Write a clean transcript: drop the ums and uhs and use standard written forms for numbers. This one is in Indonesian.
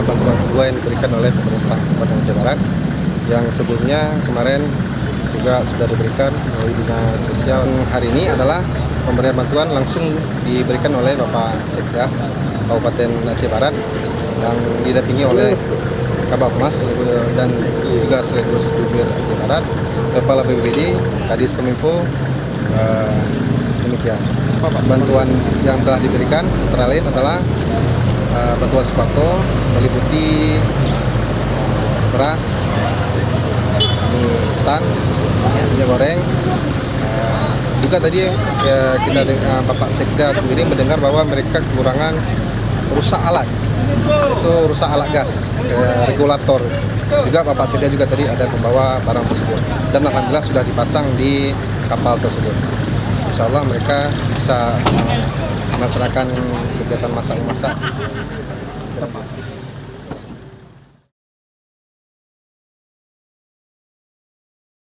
bantuan kedua yang diberikan oleh pemerintah Kabupaten Aceh Barat, yang sebelumnya kemarin juga sudah diberikan melalui dinas sosial. Hari ini adalah pemberian bantuan langsung diberikan oleh Bapak Sekda Kabupaten Aceh Barat yang didampingi oleh Kabahmas dan juga sekaligus Jubir Aceh Barat, Kepala BPBD, Kadis Kominfo. Demikian bantuan yang telah diberikan antara lain adalah bantuan sembako meliputi beras, mie instan, minyak goreng. Juga tadi kita Bapak Sekda sendiri mendengar bahwa mereka kekurangan rusak alat, itu rusak alat gas, regulator. Juga Bapak Sekda juga tadi ada membawa barang tersebut dan alhamdulillah sudah dipasang di kapal tersebut. Insya Allah mereka bisa melaksanakan kegiatan masak-masak.